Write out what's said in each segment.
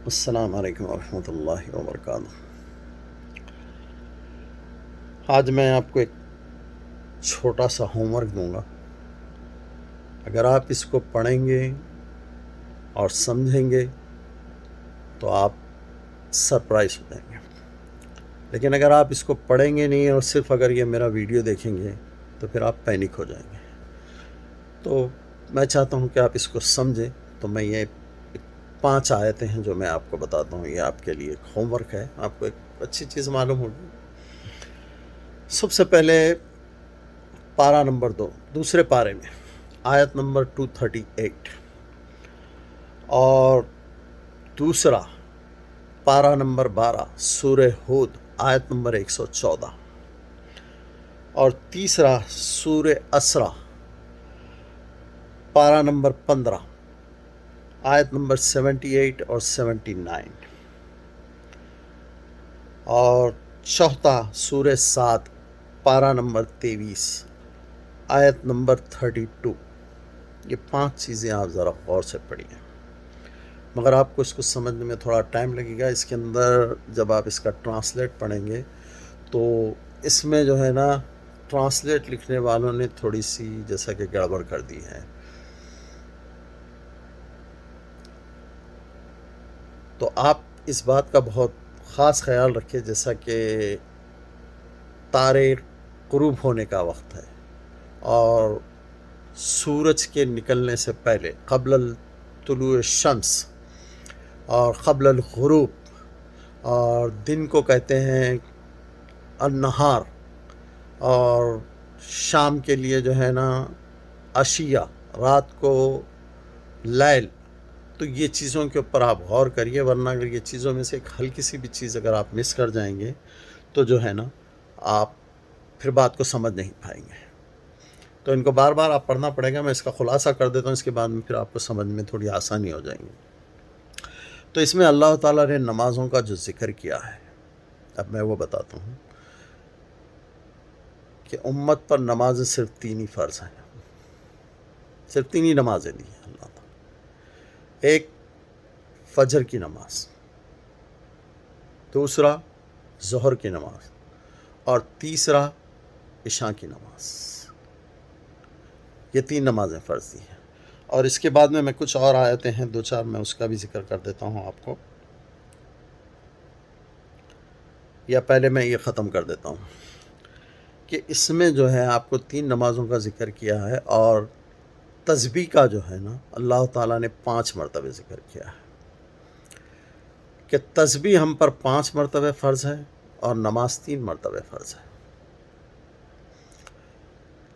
السلام علیکم ورحمۃ اللہ وبرکاتہ۔ آج میں آپ کو ایک چھوٹا سا ہوم ورک دوں گا۔ اگر آپ اس کو پڑھیں گے اور سمجھیں گے تو آپ سرپرائز ہو جائیں گے، لیکن اگر آپ اس کو پڑھیں گے نہیں اور صرف اگر یہ میرا ویڈیو دیکھیں گے تو پھر آپ پینک ہو جائیں گے۔ تو میں چاہتا ہوں کہ آپ اس کو سمجھیں۔ تو میں یہ 5 آیتیں ہیں جو میں آپ کو بتاتا ہوں، یہ آپ کے لیے ایک ہوم ورک ہے، آپ کو ایک اچھی چیز معلوم ہوگی۔ سب سے پہلے پارہ نمبر 2، دوسرے پارے میں آیت نمبر 238، اور دوسرا پارہ نمبر 12 سورہ ہود آیت نمبر 114، اور تیسرا سورہ اسرا پارہ نمبر 15 آیت نمبر 78 اور 79، اور چوتھا سورہ 7 پارہ نمبر 23 آیت نمبر 32۔ یہ 5 چیزیں آپ ذرا غور سے پڑھیے، مگر آپ کو اس کو سمجھنے میں تھوڑا ٹائم لگے گا۔ اس کے اندر جب آپ اس کا ٹرانسلیٹ پڑھیں گے تو اس میں جو ہے نا ٹرانسلیٹ لکھنے والوں نے تھوڑی سی جیسا کہ گڑبڑ کر دی ہے۔ تو آپ اس بات کا بہت خاص خیال رکھیں، جیسا کہ تارے غروب ہونے کا وقت ہے اور سورج کے نکلنے سے پہلے قبل طلوع الشمس اور قبل الغروب، اور دن کو کہتے ہیں النہار، اور شام کے لیے جو ہے نا عشیہ، رات کو لیل۔ تو یہ چیزوں کے اوپر آپ غور کریے، ورنہ اگر یہ چیزوں میں سے ایک ہلکی سی بھی چیز اگر آپ مس کر جائیں گے تو جو ہے نا آپ پھر بات کو سمجھ نہیں پائیں گے۔ تو ان کو بار بار آپ پڑھنا پڑے گا۔ میں اس کا خلاصہ کر دیتا ہوں، اس کے بعد میں پھر آپ کو سمجھ میں تھوڑی آسانی ہو جائیں گی۔ تو اس میں اللہ تعالیٰ نے نمازوں کا جو ذکر کیا ہے، اب میں وہ بتاتا ہوں کہ امت پر نمازیں صرف 3 ہی فرض ہیں، صرف 3 ہی نمازیں دی ہیں اللہ تعالیٰ۔ ایک فجر کی نماز، دوسرا ظہر کی نماز، اور تیسرا عشاء کی نماز۔ یہ 3 نمازیں فرض دی ہیں، اور اس کے بعد میں کچھ اور آیتیں ہیں 2-4، میں اس کا بھی ذکر کر دیتا ہوں آپ کو، یا پہلے میں یہ ختم کر دیتا ہوں کہ اس میں جو ہے آپ کو 3 نمازوں کا ذکر کیا ہے، اور تسبیح کا جو ہے نا اللہ تعالیٰ نے 5 مرتبہ ذکر کیا ہے کہ تسبیح ہم پر 5 مرتبہ فرض ہے اور نماز 3 مرتبہ فرض ہے۔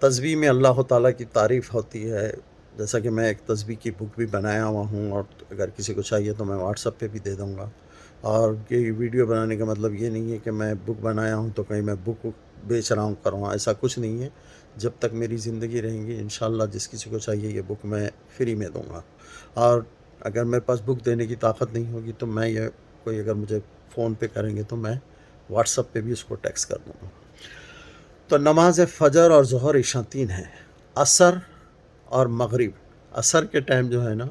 تسبیح میں اللہ تعالیٰ کی تعریف ہوتی ہے، جیسا کہ میں ایک تسبیح کی بک بھی بنایا ہوا ہوں، اور اگر کسی کو چاہیے تو میں واٹس ایپ پہ بھی دے دوں گا۔ اور یہ ویڈیو بنانے کا مطلب یہ نہیں ہے کہ میں بک بنایا ہوں تو کہیں میں بک بیچ رہا ہوں کر رہا ہوں، ایسا کچھ نہیں ہے۔ جب تک میری زندگی رہیں گی انشاءاللہ جس کسی کو چاہیے یہ بک میں فری میں دوں گا، اور اگر میرے پاس بک دینے کی طاقت نہیں ہوگی تو میں یہ کوئی اگر مجھے فون پہ کریں گے تو میں واٹس ایپ پہ بھی اس کو ٹیکسٹ کر دوں گا۔ تو نماز فجر اور ظہر عشاء 3 ہیں۔ عصر اور مغرب، عصر کے ٹائم جو ہے نا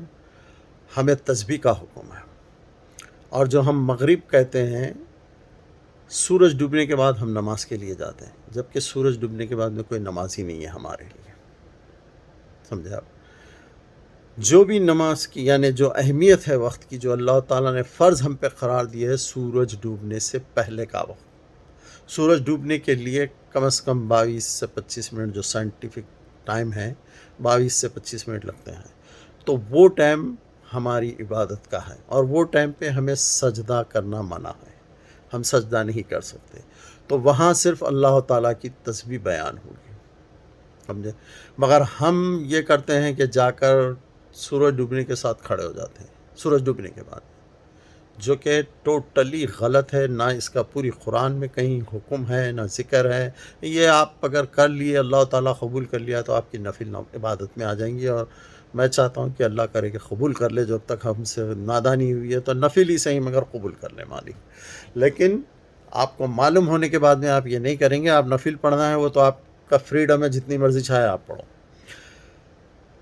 ہمیں تسبیح کا حکم ہے، اور جو ہم مغرب کہتے ہیں سورج ڈوبنے کے بعد ہم نماز کے لیے جاتے ہیں، جبکہ سورج ڈوبنے کے بعد میں کوئی نماز ہی نہیں ہے ہمارے لیے، سمجھے آپ؟ جو بھی نماز کی یعنی جو اہمیت ہے وقت کی، جو اللہ تعالیٰ نے فرض ہم پہ قرار دی ہے، سورج ڈوبنے سے پہلے کا وقت۔ سورج ڈوبنے کے لیے کم از کم 22 سے 25 منٹ جو سائنٹیفک ٹائم ہے، 22 سے 25 منٹ لگتے ہیں۔ تو وہ ٹائم ہماری عبادت کا ہے، اور وہ ٹائم پہ ہمیں سجدہ کرنا منع ہے، ہم سجدہ نہیں کر سکتے۔ تو وہاں صرف اللہ تعالیٰ کی تسبیح بیان ہوگی، سمجھے؟ مگر ہم یہ کرتے ہیں کہ جا کر سورج ڈوبنے کے ساتھ کھڑے ہو جاتے ہیں، سورج ڈوبنے کے بعد، جو کہ ٹوٹلی غلط ہے۔ نہ اس کا پوری قرآن میں کہیں حکم ہے، نہ ذکر ہے۔ یہ آپ اگر کر لیے، اللہ تعالیٰ قبول کر لیا، تو آپ کی نفل عبادت میں آ جائیں گی، اور میں چاہتا ہوں کہ اللہ کرے کہ قبول کر لے۔ جب تک ہم سے نادانی ہوئی ہے تو نفل ہی صحیح مگر قبول کر لے مالک۔ لیکن آپ کو معلوم ہونے کے بعد میں آپ یہ نہیں کریں گے۔ آپ نفل پڑھنا ہے وہ تو آپ کا فریڈم ہے، جتنی مرضی چاہے آپ پڑھو،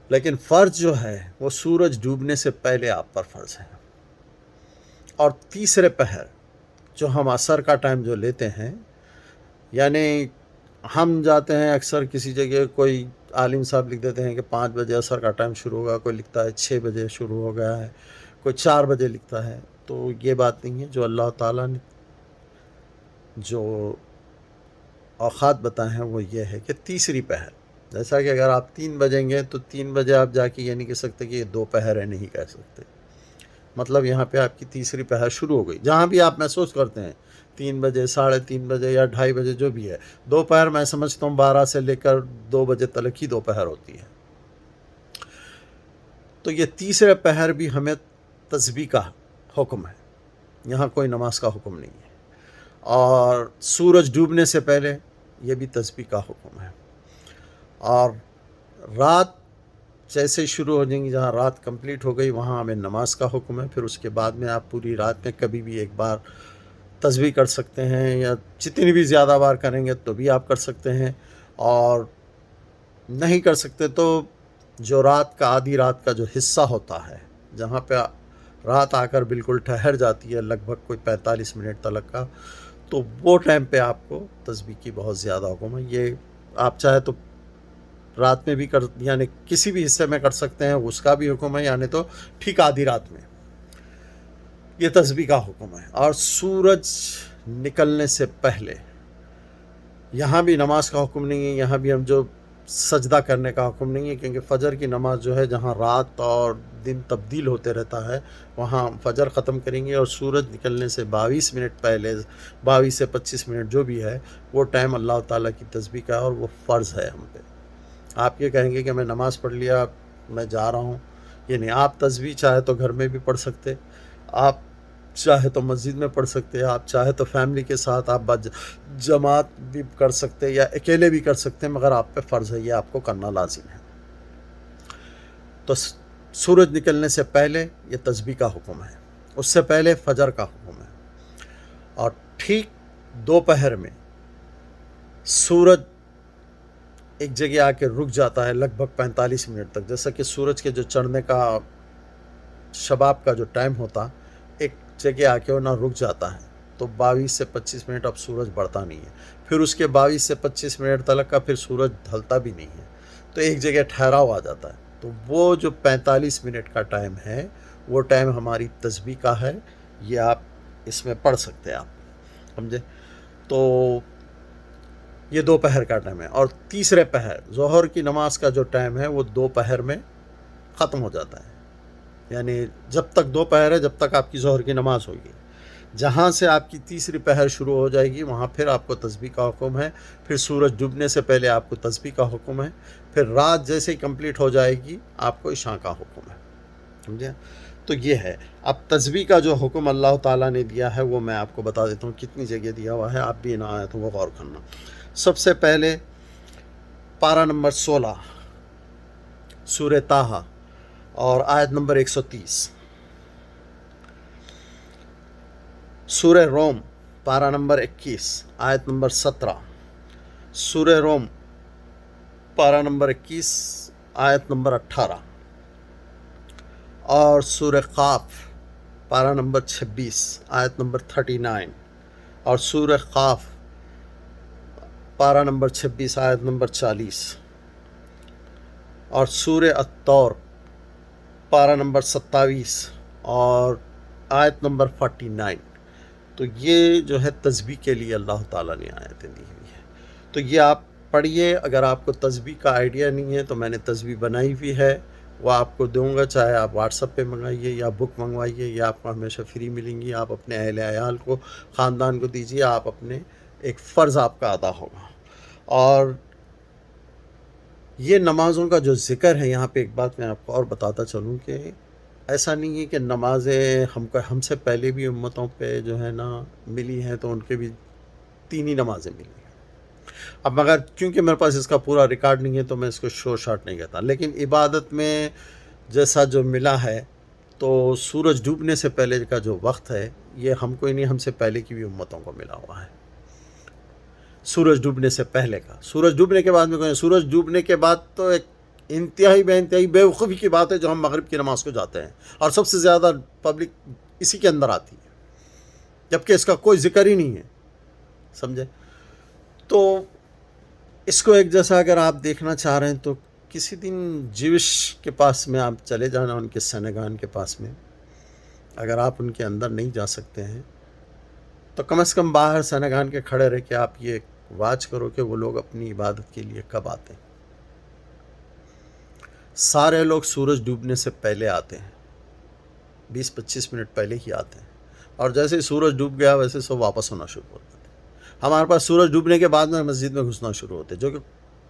لیکن فرض جو ہے وہ سورج ڈوبنے سے پہلے آپ پر فرض ہے۔ اور تیسرے پہر جو ہم عصر کا ٹائم جو لیتے ہیں، یعنی ہم جاتے ہیں اکثر کسی جگہ، کوئی عالم صاحب لکھ دیتے ہیں کہ 5 بجے عصر کا ٹائم شروع ہوگا، کوئی لکھتا ہے 6 بجے شروع ہو گیا ہے، کوئی 4 بجے لکھتا ہے. تو یہ بات نہیں ہے. جو اللہ تعالیٰ نے جو اوقات بتائے ہیں وہ یہ ہے کہ تیسری پہر، جیسا کہ اگر آپ 3 بجیں گے تو 3 بجے آپ جا کے یہ نہیں کہہ سکتے کہ یہ 2 پہر ہے، نہیں کہہ سکتے. مطلب یہاں پہ آپ کی تیسری پہر شروع ہو گئی. جہاں بھی آپ محسوس کرتے ہیں 3 بجے، 3:30 بجے یا 2:30 بجے جو بھی ہے، دوپہر میں سمجھتا ہوں 12 سے لے کر 2 بجے تلک ہی دوپہر ہوتی ہے. تو یہ تیسرے پہر بھی ہمیں تسبیح کا حکم ہے، یہاں کوئی نماز کا حکم نہیں ہے. اور سورج ڈوبنے سے پہلے یہ بھی تسبیح کا حکم ہے. اور رات جیسے ہی شروع ہو جائیں گی، جہاں رات کمپلیٹ ہو گئی وہاں ہمیں نماز کا حکم ہے. پھر اس کے بعد میں آپ پوری رات میں کبھی بھی ایک بار تسبیح کر سکتے ہیں، یا جتنی بھی زیادہ بار کریں گے تو بھی آپ کر سکتے ہیں. اور نہیں کر سکتے تو جو رات کا آدھی رات کا جو حصہ ہوتا ہے، جہاں پہ رات آ کر بالکل ٹھہر جاتی ہے لگ بھگ کوئی 45 منٹ تلک کا، تو وہ ٹائم پہ آپ کو تسبیح کی بہت زیادہ حکم ہے. یہ آپ چاہے تو رات میں بھی یعنی کسی بھی حصے میں کر سکتے ہیں، اس کا بھی حکم ہے، یعنی تو ٹھیک آدھی رات میں یہ تسبیح کا حکم ہے. اور سورج نکلنے سے پہلے یہاں بھی نماز کا حکم نہیں ہے، یہاں بھی ہم جو سجدہ کرنے کا حکم نہیں ہے، کیونکہ فجر کی نماز جو ہے جہاں رات اور دن تبدیل ہوتے رہتا ہے وہاں فجر ختم کریں گے. اور سورج نکلنے سے 22 منٹ پہلے، 22 سے 25 منٹ جو بھی ہے، وہ ٹائم اللہ تعالیٰ کی تسبیح کا ہے اور وہ فرض ہے ہم پہ. آپ یہ کہیں گے کہ میں نماز پڑھ لیا، میں جا رہا ہوں، یہ نہیں. آپ تسبیح چاہے تو گھر میں بھی پڑھ سکتے، آپ چاہے تو مسجد میں پڑھ سکتے، آپ چاہے تو فیملی کے ساتھ آپ جماعت بھی کر سکتے یا اکیلے بھی کر سکتے، مگر آپ پہ فرض ہے، یہ آپ کو کرنا لازم ہے. تو سورج نکلنے سے پہلے یہ تسبیح کا حکم ہے، اس سے پہلے فجر کا حکم ہے. اور ٹھیک دوپہر میں سورج ایک جگہ آ کے رک جاتا ہے لگ بھگ 45 منٹ تک. جیسا کہ سورج کے جو چڑھنے کا شباب کا جو ٹائم ہوتا، ایک جگہ آ کے وہ نہ رک جاتا ہے، تو 22 سے 25 منٹ اب سورج بڑھتا نہیں ہے. پھر اس کے 22 سے 25 منٹ تلک کا پھر سورج ڈھلتا بھی نہیں ہے، تو ایک جگہ ٹھہراؤ آ جاتا ہے. تو وہ جو 45 منٹ کا ٹائم ہے وہ ٹائم ہماری تسبیح کا ہے. یہ آپ اس میں پڑھ سکتے ہیں، آپ سمجھے. تو یہ دوپہر کا ٹائم ہے. اور تیسرے پہر ظہر کی نماز کا جو ٹائم ہے وہ دوپہر میں ختم ہو جاتا ہے، یعنی جب تک دوپہر ہے جب تک آپ کی ظہر کی نماز ہوگی. جہاں سے آپ کی تیسری پہر شروع ہو جائے گی وہاں پھر آپ کو تسبیح کا حکم ہے. پھر سورج ڈوبنے سے پہلے آپ کو تسبیح کا حکم ہے. پھر رات جیسے ہی کمپلیٹ ہو جائے گی آپ کو عشاء کا حکم ہے، سمجھے. تو یہ ہے. اب تسبیح کا جو حکم اللہ تعالیٰ نے دیا ہے وہ میں آپ کو بتا دیتا ہوں کتنی جگہ دیا ہوا ہے، آپ بھی ان آیتوں کو غور کرنا. سب سے پہلے پارہ نمبر 16 سورہ طٰہٰ اور آیت نمبر 130. سورہ روم پارہ نمبر 21 آیت نمبر 17. سورہ روم پارہ نمبر 21 آیت نمبر 18. اور سورہ قاف پارہ نمبر 26 آیت نمبر 39. اور سورہ قاف پارہ نمبر 26 آیت نمبر 40. اور سورہ الطور پارہ نمبر 27 اور آیت نمبر 49. تو یہ جو ہے تسبیح کے لیے اللہ تعالیٰ نے آیتیں دی ہوئی ہے. تو یہ آپ پڑھیے. اگر آپ کو تسبیح کا آئیڈیا نہیں ہے تو میں نے تسبیح بنائی ہوئی ہے، وہ آپ کو دوں گا، چاہے آپ واٹس ایپ پہ منگائیے یا بک منگوائیے، یا آپ کو ہمیشہ فری ملیں گی. آپ اپنے اہل عیال کو، خاندان کو دیجیے، آپ اپنے ایک فرض آپ کا ادا ہوگا. اور یہ نمازوں کا جو ذکر ہے، یہاں پہ ایک بات میں آپ کو اور بتاتا چلوں کہ ایسا نہیں ہے کہ نمازیں ہم سے پہلے بھی امتوں پہ جو ہے نا ملی ہیں، تو ان کے بھی 3 ہی نمازیں ملی ہیں. اب مگر کیونکہ میرے پاس اس کا پورا ریکارڈ نہیں ہے تو میں اس کو شور شاٹ نہیں کہتا، لیکن عبادت میں جیسا جو ملا ہے تو سورج ڈوبنے سے پہلے کا جو وقت ہے یہ ہم کو ہی نہیں، ہم سے پہلے کی بھی امتوں کو ملا ہوا ہے. سورج ڈوبنے سے پہلے کا، سورج ڈوبنے کے بعد میں کوئی، سورج ڈوبنے کے بعد تو ایک انتہائی بے وقوفی کی بات ہے جو ہم مغرب کی نماز کو جاتے ہیں، اور سب سے زیادہ پبلک اسی کے اندر آتی ہے. جبکہ اس کا کوئی ذکر ہی نہیں ہے، سمجھے؟ تو اس کو ایک جیسا اگر آپ دیکھنا چاہ رہے ہیں تو کسی دن جیوش کے پاس میں آپ چلے جانا، ان کے سینگان کے پاس میں. اگر آپ ان کے اندر نہیں جا سکتے ہیں تو کم از کم باہر سینگان کے کھڑے رہ کے آپ یہ واچ کرو کہ وہ لوگ اپنی عبادت کے لیے کب آتے ہیں. سارے لوگ سورج ڈوبنے سے پہلے آتے ہیں، 20-25 منٹ پہلے ہی آتے ہیں، اور جیسے ہی سورج ڈوب گیا ویسے سب واپس ہونا شروع ہو جاتے ہیں. ہمارے پاس سورج ڈوبنے کے بعد میں مسجد میں گھسنا شروع ہوتے، جو کہ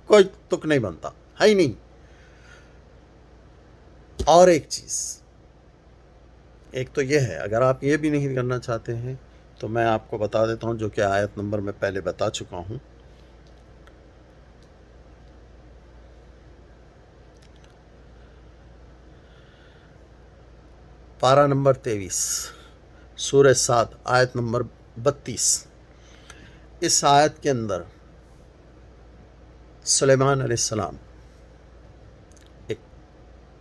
کوئی تک نہیں بنتا ہے ہی نہیں. اور ایک چیز، ایک تو یہ ہے، اگر آپ یہ بھی نہیں کرنا چاہتے ہیں تو میں آپ کو بتا دیتا ہوں، جو کہ آیت نمبر میں پہلے بتا چکا ہوں. پارہ نمبر 23، سورہ صاد، آیت نمبر 32. اس آیت کے اندر سلیمان علیہ السلام ایک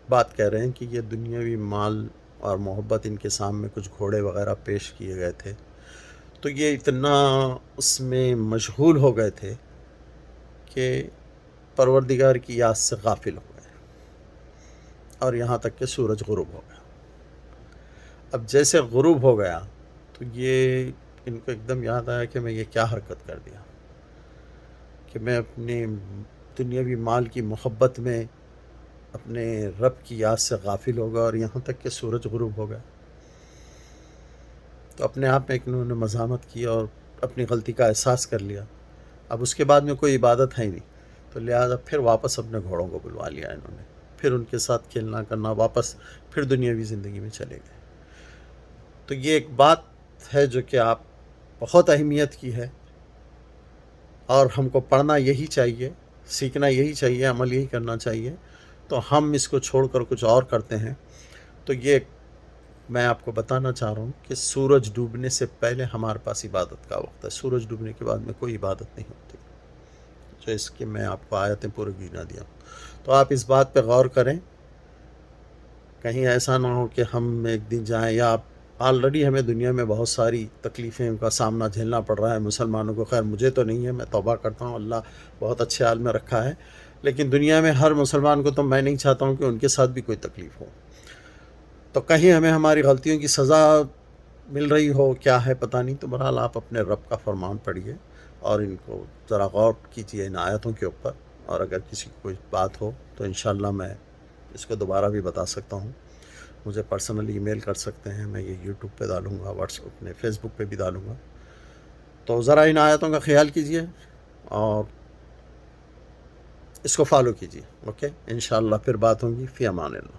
بات کہہ رہے ہیں کہ یہ دنیاوی مال اور محبت، ان کے سامنے کچھ گھوڑے وغیرہ پیش کیے گئے تھے، تو یہ اتنا اس میں مشغول ہو گئے تھے کہ پروردگار کی یاد سے غافل ہو گئے، اور یہاں تک کہ سورج غروب ہو گیا. اب جیسے غروب ہو گیا تو یہ ان کو ایک دم یاد آیا کہ میں یہ کیا حرکت کر دیا، کہ میں اپنے دنیاوی مال کی محبت میں اپنے رب کی یاد سے غافل ہو گیا، اور یہاں تک کہ سورج غروب ہو گیا. تو اپنے آپ میں انہوں نے مذمت کی اور اپنی غلطی کا احساس کر لیا. اب اس کے بعد میں کوئی عبادت ہے ہی نہیں، تو لہٰذا پھر واپس اپنے گھوڑوں کو بلوا لیا انہوں نے، پھر ان کے ساتھ کھیلنا کرنا، واپس پھر دنیاوی زندگی میں چلے گئے. تو یہ ایک بات ہے جو کہ آپ بہت اہمیت کی ہے، اور ہم کو پڑھنا یہی چاہیے، سیکھنا یہی چاہیے، عمل یہی کرنا چاہیے. تو ہم اس کو چھوڑ کر کچھ اور کرتے ہیں. تو یہ میں آپ کو بتانا چاہ رہا ہوں کہ سورج ڈوبنے سے پہلے ہمارے پاس عبادت کا وقت ہے، سورج ڈوبنے کے بعد میں کوئی عبادت نہیں ہوتی. جو اس کے میں آپ کو آیتیں پورے گنا دیا ہوں. تو آپ اس بات پہ غور کریں، کہیں ایسا نہ ہو کہ ہم ایک دن جائیں، یا آپ آلریڈی ہمیں دنیا میں بہت ساری تکلیفیں کا سامنا جھیلنا پڑ رہا ہے مسلمانوں کو. خیر مجھے تو نہیں ہے، میں توبہ کرتا ہوں، اللہ بہت اچھے حال میں رکھا ہے، لیکن دنیا میں ہر مسلمان کو تو میں نہیں چاہتا ہوں کہ ان کے ساتھ بھی کوئی تکلیف ہو. تو کہیں ہمیں ہماری غلطیوں کی سزا مل رہی ہو، کیا ہے پتہ نہیں. تو بہرحال آپ اپنے رب کا فرمان پڑھیے اور ان کو ذرا غور کیجیے ان آیتوں کے اوپر، اور اگر کسی کی کوئی بات ہو تو انشاءاللہ میں اس کو دوبارہ بھی بتا سکتا ہوں. مجھے پرسنلی ای میل کر سکتے ہیں، میں یہ یوٹیوب پہ ڈالوں گا، واٹس ایپ اپنے فیس بک پہ بھی ڈالوں گا. تو ذرا ان آیتوں کا خیال کیجیے اور اس کو فالو کیجیے. اوکے، انشاءاللہ پھر بات ہوگی. فی امان اللہ.